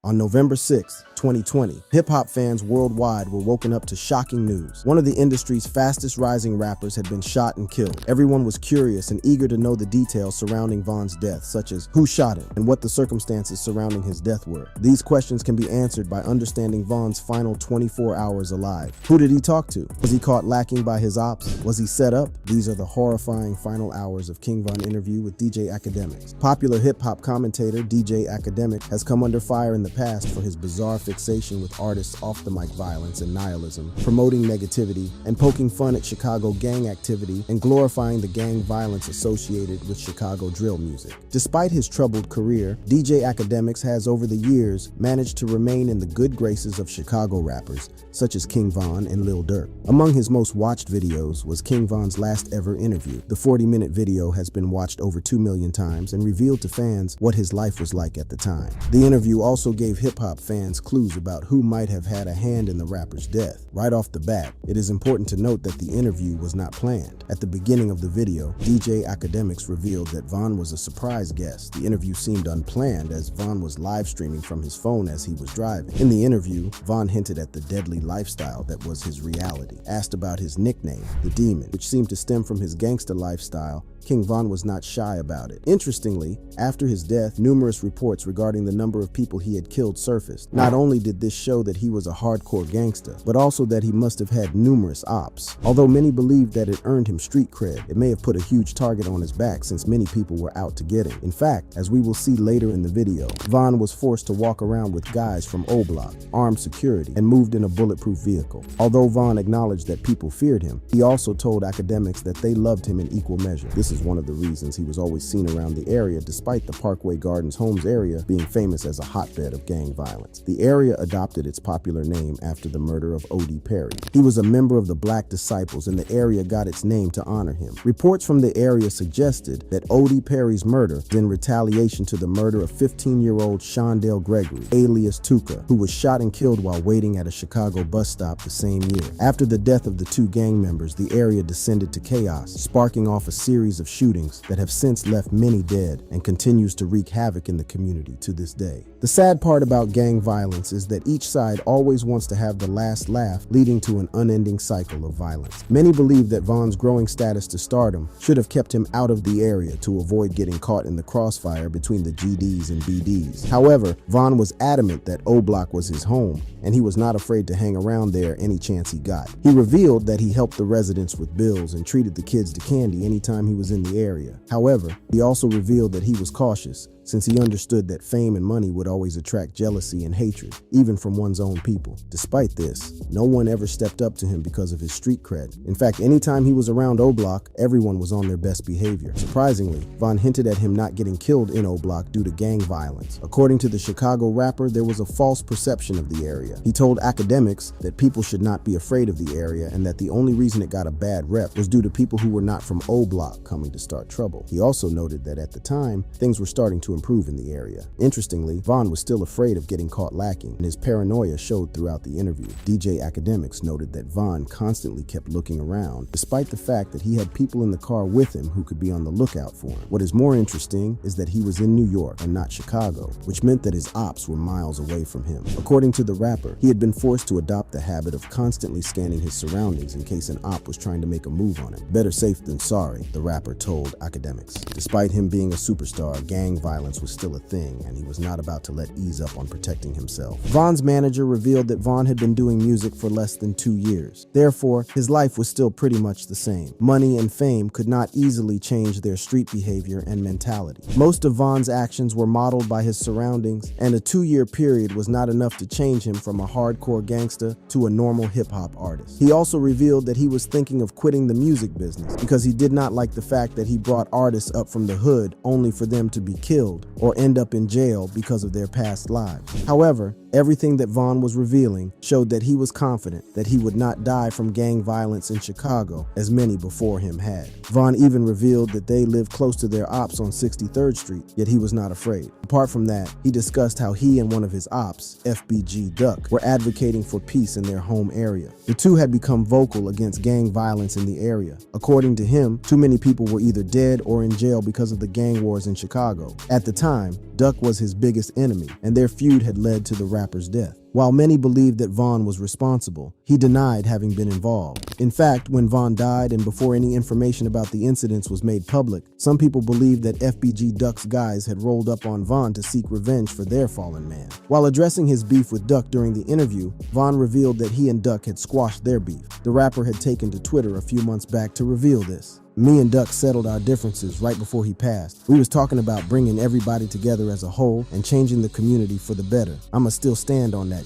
On November 6, 2020, hip-hop fans worldwide were woken up to shocking news. One of the industry's fastest rising rappers had been shot and killed. Everyone was curious and eager to know the details surrounding Von's death, such as who shot him and what the circumstances surrounding his death were. These questions can be answered by understanding Von's final 24 hours alive. Who did he talk to? Was he caught lacking by his ops? Was he set up? These are the horrifying final hours of King Von interview with DJ Akademiks. Popular hip-hop commentator DJ Akademiks has come under fire in the past for his bizarre fixation with artists' off-the-mic violence and nihilism, promoting negativity, and poking fun at Chicago gang activity and glorifying the gang violence associated with Chicago drill music. Despite his troubled career, DJ Akademiks has over the years managed to remain in the good graces of Chicago rappers such as King Von and Lil Durk. Among his most watched videos was King Von's last ever interview. The 40-minute video has been watched over 2 million times and revealed to fans what his life was like at the time. The interview also gave hip-hop fans clues about who might have had a hand in the rapper's death. Right off the bat, it is important to note that the interview was not planned. At the beginning of the video, DJ Akademiks revealed that Von was a surprise guest. The interview seemed unplanned as Von was live streaming from his phone as he was driving. In the interview, Von hinted at the deadly lifestyle that was his reality. Asked about his nickname, The Demon, which seemed to stem from his gangster lifestyle, King Von was not shy about it. Interestingly, after his death, numerous reports regarding the number of people he had killed surfaced. Not only did this show that he was a hardcore gangster, but also that he must have had numerous ops. Although many believed that it earned him street cred, it may have put a huge target on his back since many people were out to get him. In fact, as we will see later in the video, Von was forced to walk around with guys from O-Block, armed security, and moved in a bulletproof vehicle. Although Von acknowledged that people feared him, he also told Akademiks that they loved him in equal measure. This is one of the reasons he was always seen around the area despite the Parkway Gardens Homes area being famous as a hotbed of gang violence. The area adopted its popular name after the murder of O.D. Perry. He was a member of the Black Disciples and the area got its name to honor him. Reports from the area suggested that O.D. Perry's murder was in retaliation to the murder of 15-year-old Shondell Gregory, alias Tuka, who was shot and killed while waiting at a Chicago bus stop the same year. After the death of the two gang members, the area descended to chaos, sparking off a series of shootings that have since left many dead and continues to wreak havoc in the community to this day. The sad part about gang violence is that each side always wants to have the last laugh, leading to an unending cycle of violence. Many believe that Von's growing status to stardom should have kept him out of the area to avoid getting caught in the crossfire between the GDs and BDs. However, Von was adamant that O-Block was his home, and he was not afraid to hang around there any chance he got. He revealed that he helped the residents with bills and treated the kids to candy anytime he was in the area. However, he also revealed that he was cautious since he understood that fame and money would always attract jealousy and hatred, even from one's own people. Despite this, no one ever stepped up to him because of his street cred. In fact, anytime he was around O-Block, everyone was on their best behavior. Surprisingly, Von hinted at him not getting killed in O-Block due to gang violence. According to the Chicago rapper, there was a false perception of the area. He told Akademiks that people should not be afraid of the area and that the only reason it got a bad rep was due to people who were not from O-Block coming to start trouble. He also noted that at the time, things were starting to improve in the area. Interestingly, Von was still afraid of getting caught lacking, and his paranoia showed throughout the interview. DJ Akademiks noted that Von constantly kept looking around, despite the fact that he had people in the car with him who could be on the lookout for him. What is more interesting is that he was in New York and not Chicago, which meant that his ops were miles away from him. According to the rapper, he had been forced to adopt the habit of constantly scanning his surroundings in case an op was trying to make a move on him. Better safe than sorry, the rapper told Akademiks. Despite him being a superstar, gang violence was still a thing, and he was not about to let ease up on protecting himself. Von's manager revealed that Von had been doing music for less than 2 years. Therefore, his life was still pretty much the same. Money and fame could not easily change their street behavior and mentality. Most of Von's actions were modeled by his surroundings, and a 2-year period was not enough to change him from a hardcore gangster to a normal hip-hop artist. He also revealed that he was thinking of quitting the music business because he did not like the fact that he brought artists up from the hood only for them to be killed or end up in jail because of their past lives. However, everything that Von was revealing showed that he was confident that he would not die from gang violence in Chicago as many before him had. Von even revealed that they lived close to their ops on 63rd Street, yet he was not afraid. Apart from that, he discussed how he and one of his ops, FBG Duck, were advocating for peace in their home area. The two had become vocal against gang violence in the area. According to him, too many people were either dead or in jail because of the gang wars in Chicago. At At the time, Duck was his biggest enemy, and their feud had led to the rapper's death. While many believed that Von was responsible, he denied having been involved. In fact, when Von died and before any information about the incidents was made public, some people believed that FBG Duck's guys had rolled up on Von to seek revenge for their fallen man. While addressing his beef with Duck during the interview, Von revealed that he and Duck had squashed their beef. The rapper had taken to Twitter a few months back to reveal this. Me and Duck settled our differences right before he passed. We was talking about bringing everybody together as a whole and changing the community for the better. I'ma still stand on that.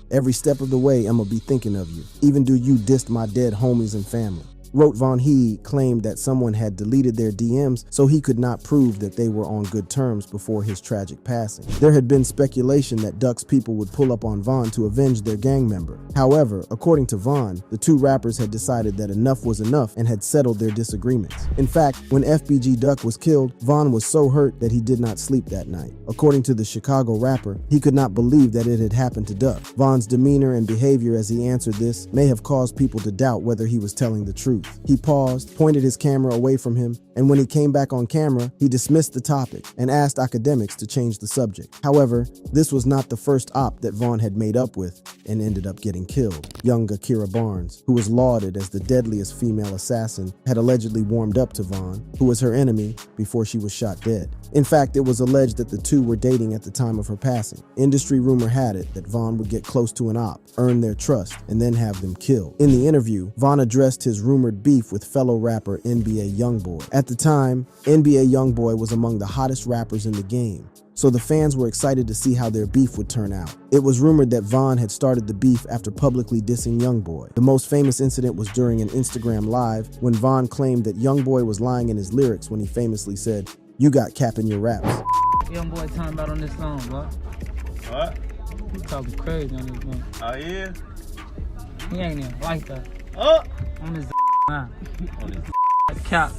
Every step of the way, I'ma be thinking of you. Even do you dissed my dead homies and family. Wrote Von. He claimed that someone had deleted their DMs so he could not prove that they were on good terms before his tragic passing. There had been speculation that Duck's people would pull up on Von to avenge their gang member. However, according to Von, the two rappers had decided that enough was enough and had settled their disagreements. In fact, when FBG Duck was killed, Von was so hurt that he did not sleep that night. According to the Chicago rapper, he could not believe that it had happened to Duck. Von's demeanor and behavior as he answered this may have caused people to doubt whether he was telling the truth. He paused, pointed his camera away from him, and when he came back on camera, he dismissed the topic and asked academics to change the subject. However, this was not the first op that Von had made up with and ended up getting killed. Young Akira Barnes, who was lauded as the deadliest female assassin, had allegedly warmed up to Von, who was her enemy, before she was shot dead. In fact, it was alleged that the two were dating at the time of her passing. Industry rumor had it that Von would get close to an op, earn their trust, and then have them killed. In the interview, Von addressed his rumored beef with fellow rapper NBA Youngboy. At the time, NBA Youngboy was among the hottest rappers in the game, so the fans were excited to see how their beef would turn out. It was rumored that Von had started the beef after publicly dissing Youngboy. The most famous incident was during an Instagram live when Von claimed that Youngboy was lying in his lyrics when he famously said, "You got cap in your raps." Youngboy talking about on this song, bro. What? You talking crazy on this one. Oh, yeah? He ain't even like that. Oh! On this man. Cap.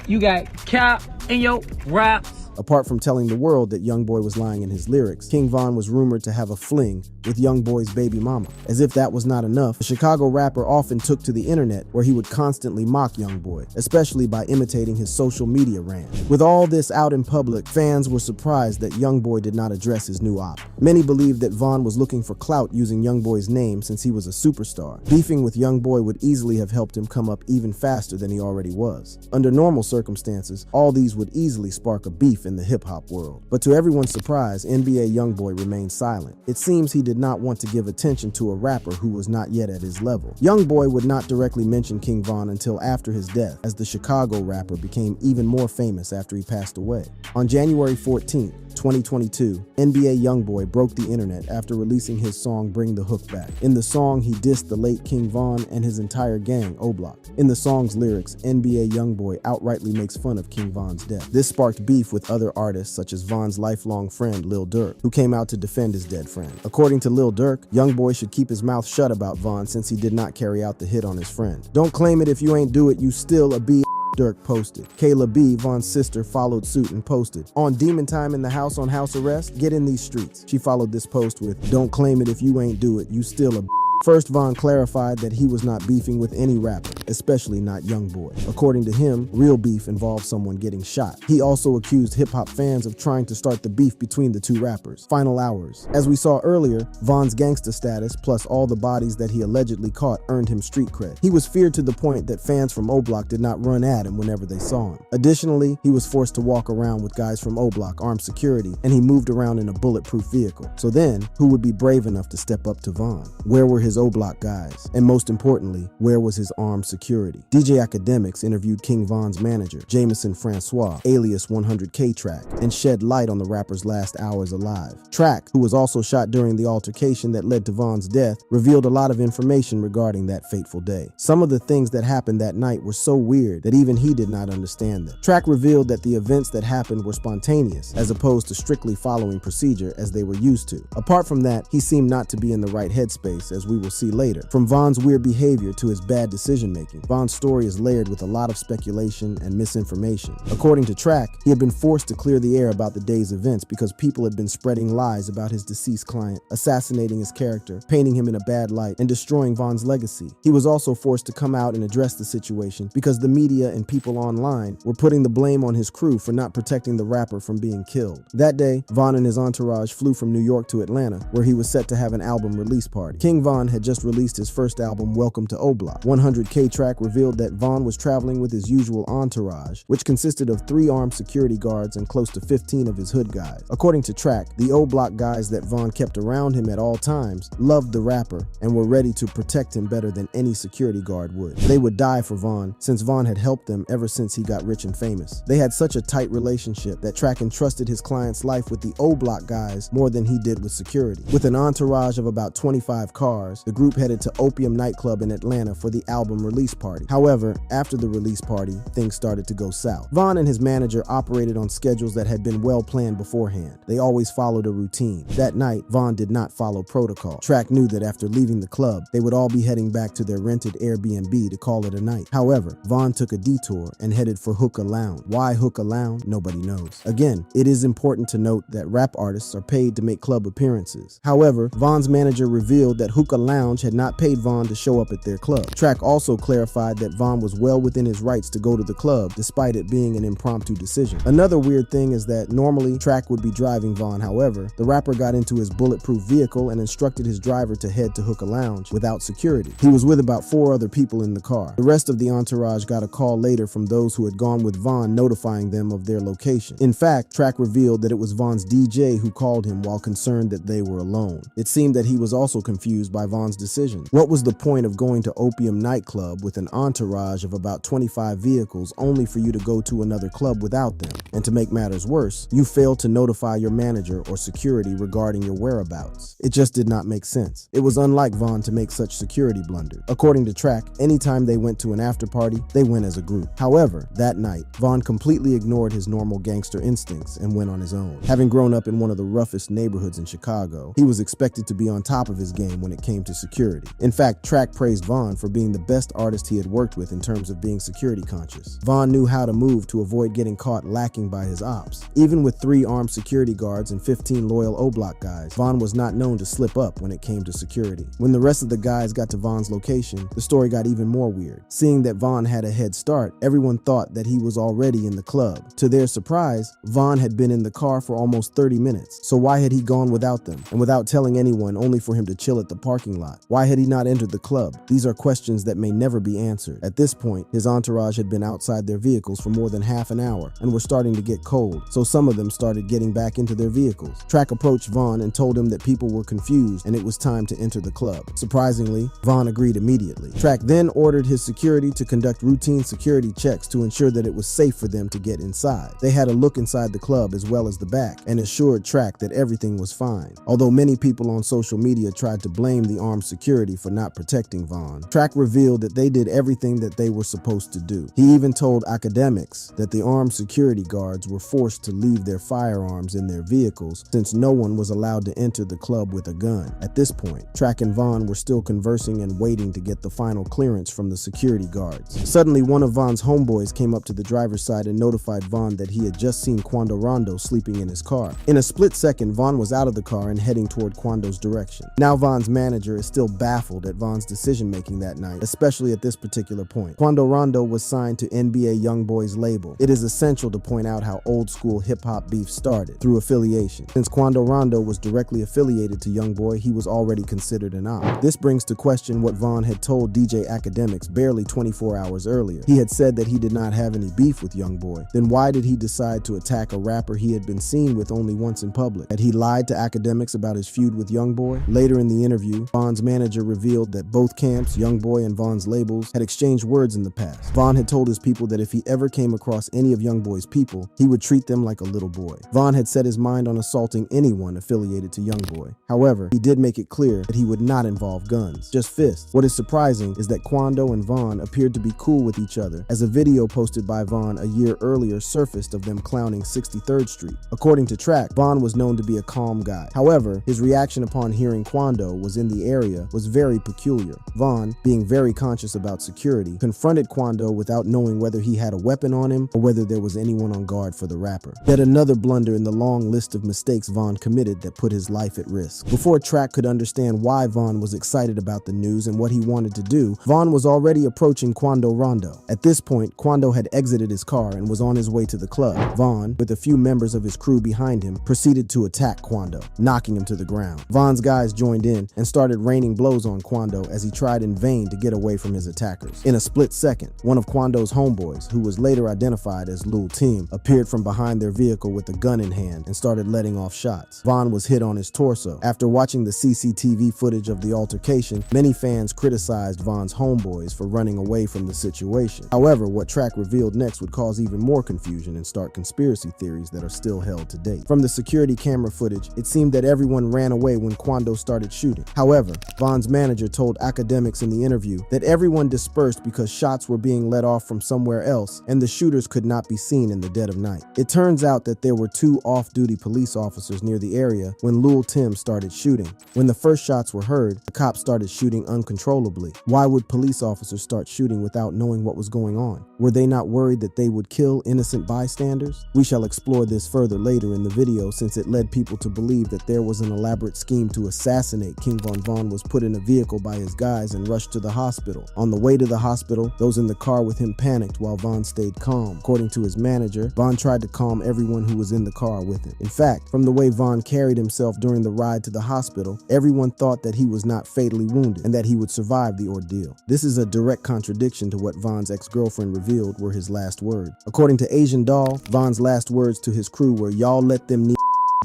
You got cap in your raps. Apart from telling the world that Youngboy was lying in his lyrics, King Von was rumored to have a fling with Youngboy's baby mama. As if that was not enough, the Chicago rapper often took to the internet where he would constantly mock Youngboy, especially by imitating his social media rant. With all this out in public, fans were surprised that Youngboy did not address his new op. Many believed that Von was looking for clout using Youngboy's name since he was a superstar. Beefing with Youngboy would easily have helped him come up even faster than he already was. Under normal circumstances, all these would easily spark a beef in the hip-hop world. But to everyone's surprise, NBA Youngboy remained silent. It seems he did not want to give attention to a rapper who was not yet at his level. Youngboy would not directly mention King Von until after his death, as the Chicago rapper became even more famous after he passed away. On January 14th, 2022, NBA Youngboy broke the internet after releasing his song Bring the Hook Back. In the song, he dissed the late King Von and his entire gang, O-Block. In the song's lyrics, NBA Youngboy outrightly makes fun of King Von's death. This sparked beef with other artists such as Von's lifelong friend Lil Durk, who came out to defend his dead friend. According to Lil Durk, Youngboy should keep his mouth shut about Von since he did not carry out the hit on his friend. "Don't claim it if you ain't do it, you still a B," Durk posted. Kayla B, Von's sister, followed suit and posted, "On demon time in the house on house arrest, get in these streets." She followed this post with, "Don't claim it if you ain't do it, you still a B." First, Von clarified that he was not beefing with any rapper, especially not Youngboy. According to him, real beef involved someone getting shot. He also accused hip-hop fans of trying to start the beef between the two rappers. Final hours. As we saw earlier, Von's gangsta status, plus all the bodies that he allegedly caught, earned him street cred. He was feared to the point that fans from O-Block did not run at him whenever they saw him. Additionally, he was forced to walk around with guys from O-Block armed security, and he moved around in a bulletproof vehicle. So then, who would be brave enough to step up to Von? Where were his O-Block guys? And most importantly, where was his armed security? DJ Academics interviewed King Von's manager, Jameson Francois, alias 100K Track, and shed light on the rapper's last hours alive. Track, who was also shot during the altercation that led to Von's death, revealed a lot of information regarding that fateful day. Some of the things that happened that night were so weird that even he did not understand them. Track revealed that the events that happened were spontaneous, as opposed to strictly following procedure as they were used to. Apart from that, he seemed not to be in the right headspace, as we will see later. From Von's weird behavior to his bad decision making, making. Von's story is layered with a lot of speculation and misinformation. According to Track, he had been forced to clear the air about the day's events because people had been spreading lies about his deceased client, assassinating his character, painting him in a bad light, and destroying Von's legacy. He was also forced to come out and address the situation because the media and people online were putting the blame on his crew for not protecting the rapper from being killed. That day, Von and his entourage flew from New York to Atlanta, where he was set to have an album release party. King Von had just released his first album, Welcome to O-Block. 100K Track revealed that Von was traveling with his usual entourage, which consisted of 3 armed security guards and close to 15 of his hood guys. According to Track, the O-Block guys that Von kept around him at all times loved the rapper and were ready to protect him better than any security guard would. They would die for Von, since Von had helped them ever since he got rich and famous. They had such a tight relationship that Track entrusted his client's life with the O-Block guys more than he did with security. With an entourage of about 25 cars, the group headed to Opium nightclub in Atlanta for the album release party. However, after the release party, things started to go south. Von and his manager operated on schedules that had been well planned beforehand. They always followed a routine. That night, Von did not follow protocol. Track knew that after leaving the club, they would all be heading back to their rented Airbnb to call it a night. However, Von took a detour and headed for Hookah Lounge. Why Hookah Lounge? Nobody knows. Again, it is important to note that rap artists are paid to make club appearances. However, Von's manager revealed that Hookah Lounge had not paid Von to show up at their club. Track also clarified that Von was well within his rights to go to the club despite it being an impromptu decision. Another weird thing is that normally Track would be driving Von. However, the rapper got into his bulletproof vehicle and instructed his driver to head to Hookah Lounge without security. He was with about 4 other people in the car. The rest of the entourage got a call later from those who had gone with Von, notifying them of their location. In fact, Track revealed that it was Von's DJ who called him while concerned that they were alone. It seemed that he was also confused by Von's decision. What was the point of going to Opium nightclub with an entourage of about 25 vehicles only for you to go to another club without them? And to make matters worse, you failed to notify your manager or security regarding your whereabouts. It just did not make sense. It was unlike Von to make such security blunders. According to Track, anytime they went to an after party, they went as a group. However, that night, Von completely ignored his normal gangster instincts and went on his own. Having grown up in one of the roughest neighborhoods in Chicago, he was expected to be on top of his game when it came to security. In fact, Track praised Von for being the best artist he had worked with in terms of being security conscious. Von knew how to move to avoid getting caught lacking by his ops. Even with 3 armed security guards and 15 loyal O-Block guys, Von was not known to slip up when it came to security. When the rest of the guys got to Von's location, the story got even more weird. Seeing that Von had a head start, everyone thought that he was already in the club. To their surprise, Von had been in the car for almost 30 minutes. So why had he gone without them? And without telling anyone, only for him to chill at the parking lot? Why had he not entered the club? These are questions that may never be answered. At this point, his entourage had been outside their vehicles for more than half an hour and were starting to get cold, so some of them started getting back into their vehicles. Track approached Von and told him that people were confused and it was time to enter the club. Surprisingly, Von agreed immediately. Track then ordered his security to conduct routine security checks to ensure that it was safe for them to get inside. They had a look inside the club as well as the back and assured Track that everything was fine. Although many people on social media tried to blame the armed security for not protecting Von, Track revealed that they did everything that they were supposed to do. He even told Academics that the armed security guards were forced to leave their firearms in their vehicles since no one was allowed to enter the club with a gun. At this point, Track and Von were still conversing and waiting to get the final clearance from the security guards. Suddenly, one of Von's homeboys came up to the driver's side and notified Von that he had just seen Quando Rondo sleeping in his car. In a split second, Von was out of the car and heading toward Quando's direction. Now Von's manager is still baffled at Von's decision-making that night, especially at this particular point. Quando Rondo was signed to NBA YoungBoy's label. It is essential to point out how old-school hip-hop beef started, through affiliation. Since Quando Rondo was directly affiliated to YoungBoy, he was already considered an op. This brings to question what Von had told DJ Academics barely 24 hours earlier. He had said that he did not have any beef with YoungBoy. Then why did he decide to attack a rapper he had been seen with only once in public? Had he lied to Academics about his feud with YoungBoy? Later in the interview, Von's manager revealed that both camps, YoungBoy and Von's labels, had exchanged words in the past. Von had told his people that if he ever came across any of YoungBoy's people, he would treat them like a little boy. Von had set his mind on assaulting anyone affiliated to YoungBoy. However, he did make it clear that he would not involve guns, just fists. What is surprising is that Quando and Von appeared to be cool with each other, as a video posted by Von a year earlier surfaced of them clowning 63rd Street. According to Track, Von was known to be a calm guy. However, his reaction upon hearing Quando was in the area was very peculiar. Von, being very conscious suspicious about security, confronted Quando without knowing whether he had a weapon on him or whether there was anyone on guard for the rapper. Yet another blunder in the long list of mistakes Von committed that put his life at risk. Before Track could understand why Von was excited about the news and what he wanted to do, Von was already approaching Quando Rondo. At this point, Quando had exited his car and was on his way to the club. Von, with a few members of his crew behind him, proceeded to attack Quando, knocking him to the ground. Von's guys joined in and started raining blows on Quando as he tried in vain to get away from his attackers. In a split second, one of Quando's homeboys, who was later identified as Lil Tim, appeared from behind their vehicle with a gun in hand and started letting off shots. Von was hit on his torso. After watching the CCTV footage of the altercation, many fans criticized Von's homeboys for running away from the situation. However, what Track revealed next would cause even more confusion and start conspiracy theories that are still held to date. From the security camera footage, it seemed that everyone ran away when Quando started shooting. However, Von's manager told academics in the interview that everyone dispersed because shots were being let off from somewhere else and the shooters could not be seen in the dead of night. It turns out that there were two off-duty police officers near the area when Lil Tim started shooting. When the first shots were heard, the cops started shooting uncontrollably. Why would police officers start shooting without knowing what was going on? Were they not worried that they would kill innocent bystanders? We shall explore this further later in the video, since it led people to believe that there was an elaborate scheme to assassinate King Von. Von was put in a vehicle by his guys and rushed to the hospital. On the way to the hospital, those in the car with him panicked while Von stayed calm. According to his manager, Von tried to calm everyone who was in the car with him. In fact, from the way Von carried himself during the ride to the hospital, everyone thought that he was not fatally wounded and that he would survive the ordeal. This is a direct contradiction to what Von's ex-girlfriend revealed were his last words. According to Asian Doll, Von's last words to his crew were, "Y'all let them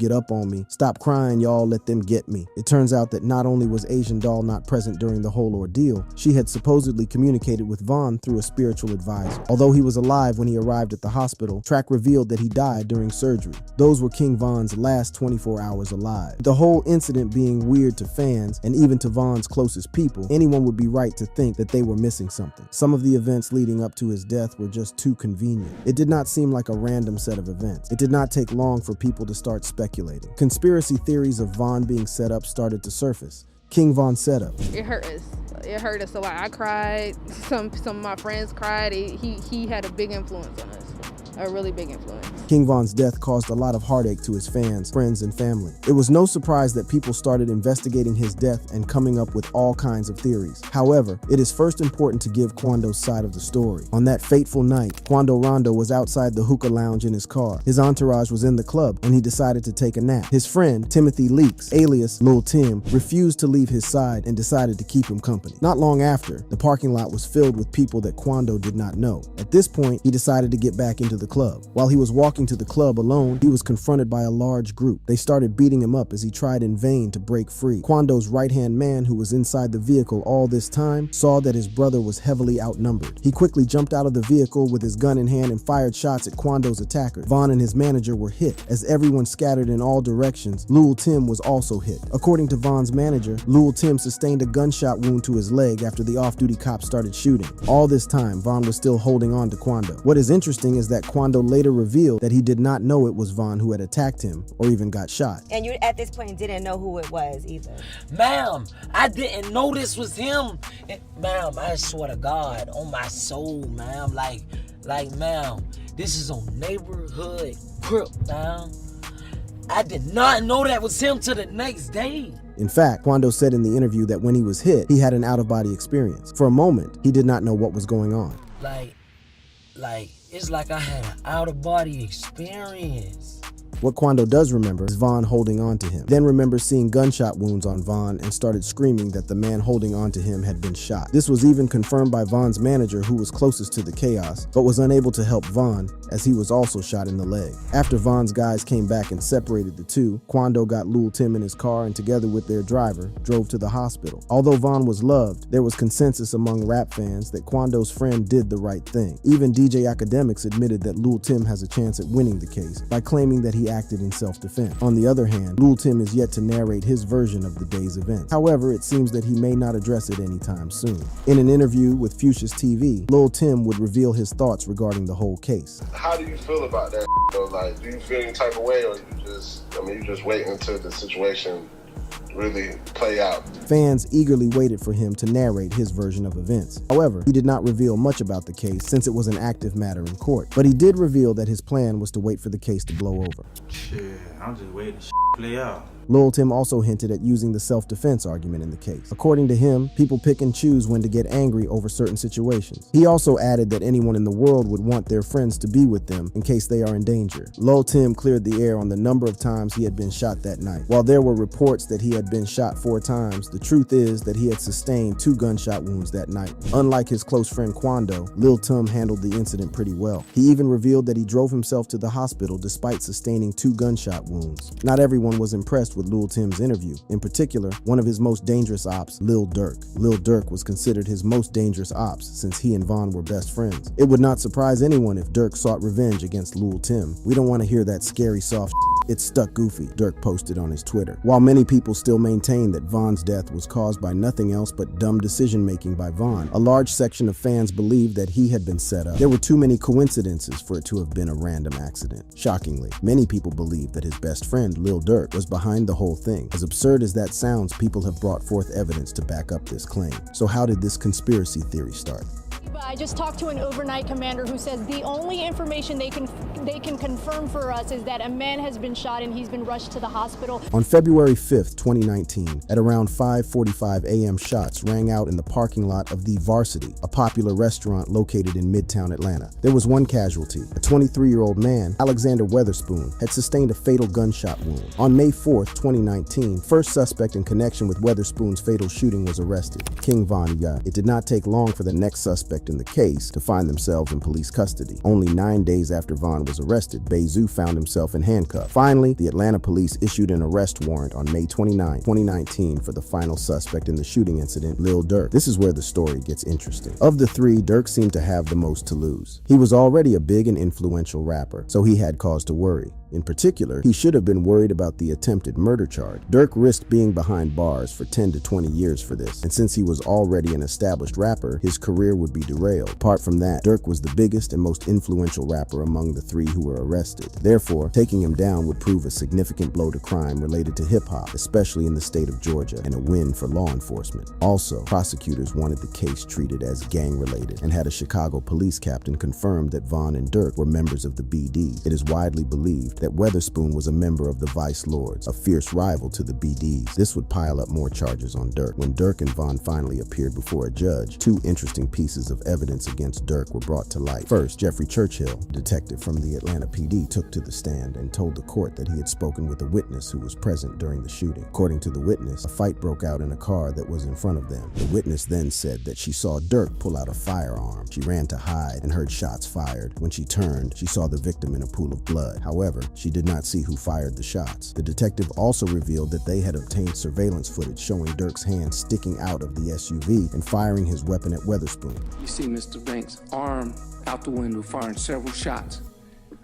get up on me. Stop crying, y'all, let them get me." It turns out that not only was Asian Doll not present during the whole ordeal, she had supposedly communicated with Von through a spiritual advisor. Although he was alive when he arrived at the hospital, Track revealed that he died during surgery. Those were King Von's last 24 hours alive. The whole incident being weird to fans and even to Von's closest people, anyone would be right to think that they were missing something. Some of the events leading up to his death were just too convenient. It did not seem like a random set of events. It did not take long for people to start speculating. Conspiracy theories of Von being set up started to surface. King Von setup. It hurt us. It hurt us a lot. I cried. Some of my friends cried. He had a big influence on us. A really big influence. King Von's death caused a lot of heartache to his fans, friends, and family. It was no surprise that people started investigating his death and coming up with all kinds of theories. However, it is first important to give Quando's side of the story. On that fateful night, Quando Rondo was outside the hookah lounge in his car. His entourage was in the club, and he decided to take a nap. His friend, Timothy Leaks, alias Lil Tim, refused to leave his side and decided to keep him company. Not long after, the parking lot was filled with people that Quando did not know. At this point, he decided to get back into the club. While he was walking to the club alone, he was confronted by a large group. They started beating him up as he tried in vain to break free. Quando's right-hand man, who was inside the vehicle all this time, saw that his brother was heavily outnumbered. He quickly jumped out of the vehicle with his gun in hand and fired shots at Quando's attacker. Von and his manager were hit. As everyone scattered in all directions, Lil Tim was also hit. According to Von's manager, Lil Tim sustained a gunshot wound to his leg after the off-duty cops started shooting. All this time, Von was still holding on to Quando. What is interesting is that Quando later revealed that he did not know it was Von who had attacked him or even got shot. And you at this point didn't know who it was either? Ma'am, I didn't know this was him. Ma'am, I swear to God, on my soul, ma'am, like, ma'am, this is on Neighborhood Crip, ma'am. I did not know that was him till the next day. In fact, Quando said in the interview that when he was hit, he had an out-of-body experience. For a moment, he did not know what was going on. It's like I had an out-of-body experience. What Quando does remember is Von holding on to him, then remembers seeing gunshot wounds on Von and started screaming that the man holding on to him had been shot. This was even confirmed by Von's manager, who was closest to the chaos, but was unable to help Von as he was also shot in the leg. After Von's guys came back and separated the two, Quando got Lil Tim in his car and together with their driver, drove to the hospital. Although Von was loved, there was consensus among rap fans that Quando's friend did the right thing. Even DJ Academics admitted that Lil Tim has a chance at winning the case by claiming that he acted in self-defense. On the other hand, Lil Tim is yet to narrate his version of the day's events. However, it seems that he may not address it anytime soon. In an interview with Fuchsia's TV, Lil Tim would reveal his thoughts regarding the whole case. How do you feel about that? Like, do you feel any type of way, or you just waiting until the situation really play out. Fans eagerly waited for him to narrate his version of events. However, he did not reveal much about the case since it was an active matter in court. But he did reveal that his plan was to wait for the case to blow over. Shit, I'm just waiting to play out. Lil Tim also hinted at using the self-defense argument in the case. According to him, people pick and choose when to get angry over certain situations. He also added that anyone in the world would want their friends to be with them in case they are in danger. Lil Tim cleared the air on the number of times he had been shot that night. While there were reports that he had been shot 4 times, the truth is that he had sustained 2 gunshot wounds that night. Unlike his close friend Quando, Lil Tim handled the incident pretty well. He even revealed that he drove himself to the hospital despite sustaining 2 gunshot wounds. Not everyone was impressed with Lil Tim's interview. In particular, one of his most dangerous ops, Lil Durk. Lil Durk was considered his most dangerous ops since he and Von were best friends. It would not surprise anyone if Durk sought revenge against Lil Tim. We don't want to hear that scary soft "It's stuck goofy," Durk posted on his Twitter. While many people still maintain that Von's death was caused by nothing else but dumb decision-making by Von, a large section of fans believed that he had been set up. There were too many coincidences for it to have been a random accident. Shockingly, many people believe that his best friend, Lil Durk, was behind the whole thing. As absurd as that sounds, people have brought forth evidence to back up this claim. So how did this conspiracy theory start? I just talked to an overnight commander who says the only information they can confirm for us is that a man has been shot and he's been rushed to the hospital. On February 5th, 2019, at around 5:45 a.m., shots rang out in the parking lot of The Varsity, a popular restaurant located in Midtown Atlanta. There was one casualty. A 23-year-old man, Alexander Weatherspoon, had sustained a fatal gunshot wound. On May 4th, 2019, first suspect in connection with Weatherspoon's fatal shooting was arrested, King Von Yacht. It did not take long for the next suspect in the case to find themselves in police custody. Only 9 days after Von was arrested, Bezu found himself in handcuffs. Finally, the Atlanta police issued an arrest warrant on May 29, 2019 for the final suspect in the shooting incident, Lil Durk. This is where the story gets interesting. Of the 3, Durk seemed to have the most to lose. He was already a big and influential rapper, so he had cause to worry. In particular, he should have been worried about the attempted murder charge. Durk risked being behind bars for 10 to 20 years for this, and since he was already an established rapper, his career would be derailed. Apart from that, Durk was the biggest and most influential rapper among the 3 who were arrested. Therefore, taking him down would prove a significant blow to crime related to hip-hop, especially in the state of Georgia, and a win for law enforcement. Also, prosecutors wanted the case treated as gang-related, and had a Chicago police captain confirmed that Von and Durk were members of the BD. It is widely believed that Weatherspoon was a member of the Vice Lords, a fierce rival to the BDs. This would pile up more charges on Durk. When Durk and Von finally appeared before a judge, 2 interesting pieces of evidence against Durk were brought to light. First, Jeffrey Churchill, detective from the Atlanta PD, took to the stand and told the court that he had spoken with a witness who was present during the shooting. According to the witness, a fight broke out in a car that was in front of them. The witness then said that she saw Durk pull out a firearm. She ran to hide and heard shots fired. When she turned, she saw the victim in a pool of blood. However, she did not see who fired the shots. The detective also revealed that they had obtained surveillance footage showing Durk's hand sticking out of the SUV and firing his weapon at Weatherspoon. You see Mr. Banks' arm out the window firing several shots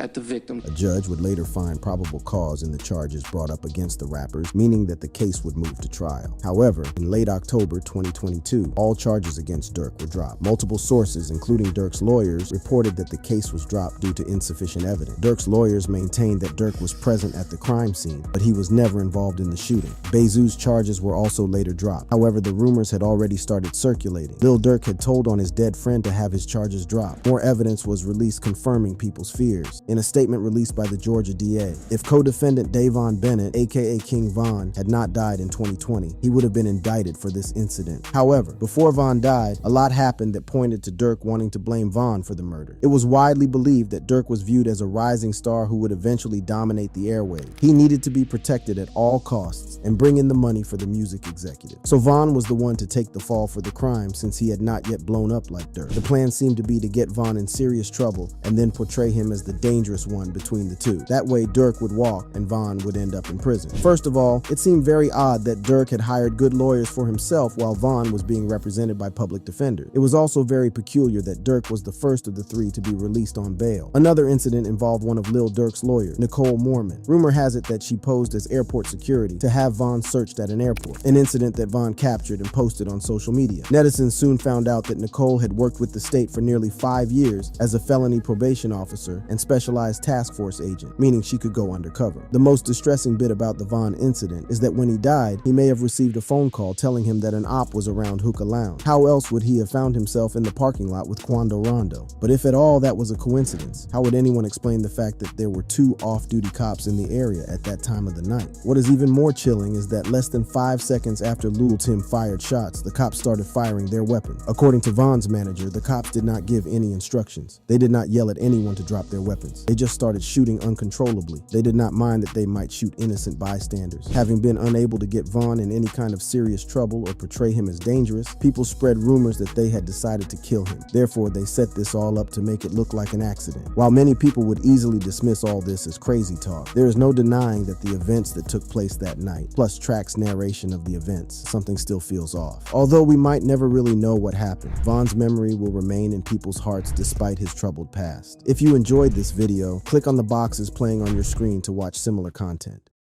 at the victim. A judge would later find probable cause in the charges brought up against the rappers, meaning that the case would move to trial. However, in late October 2022, all charges against Durk were dropped. Multiple sources, including Durk's lawyers, reported that the case was dropped due to insufficient evidence. Durk's lawyers maintained that Durk was present at the crime scene, but he was never involved in the shooting. Bezu's charges were also later dropped. However, the rumors had already started circulating. Lil Durk had told on his dead friend to have his charges dropped. More evidence was released confirming people's fears. In a statement released by the Georgia DA, if co-defendant Davon Bennett, aka King Von, had not died in 2020, he would have been indicted for this incident. However, before Von died, a lot happened that pointed to Durk wanting to blame Von for the murder. It was widely believed that Durk was viewed as a rising star who would eventually dominate the airwaves. He needed to be protected at all costs and bring in the money for the music executive. So Von was the one to take the fall for the crime since he had not yet blown up like Durk. The plan seemed to be to get Von in serious trouble and then portray him as the dangerous one between the two. That way Durk would walk and Von would end up in prison. First of all, it seemed very odd that Durk had hired good lawyers for himself while Von was being represented by public defenders. It was also very peculiar that Durk was the first of the 3 to be released on bail. Another incident involved one of Lil Durk's lawyers, Nicole Mormon. Rumor has it that she posed as airport security to have Von searched at an airport, an incident that Von captured and posted on social media. Netizens soon found out that Nicole had worked with the state for nearly 5 years as a felony probation officer and special specialized task force agent, meaning she could go undercover. The most distressing bit about the Vaughn incident is that when he died, he may have received a phone call telling him that an op was around Hookah Lounge. How else would he have found himself in the parking lot with Quando Rondo? But if at all that was a coincidence, how would anyone explain the fact that there were 2 off-duty cops in the area at that time of the night? What is even more chilling is that less than 5 seconds after Lil Tim fired shots, the cops started firing their weapon. According to Vaughn's manager, the cops did not give any instructions. They did not yell at anyone to drop their weapons. They just started shooting uncontrollably. They did not mind that they might shoot innocent bystanders. Having been unable to get Vaughn in any kind of serious trouble or portray him as dangerous, people spread rumors that they had decided to kill him. Therefore, they set this all up to make it look like an accident. While many people would easily dismiss all this as crazy talk, there is no denying that the events that took place that night, plus Track's narration of the events, something still feels off. Although we might never really know what happened, Vaughn's memory will remain in people's hearts despite his troubled past. If you enjoyed this video, click on the boxes playing on your screen to watch similar content.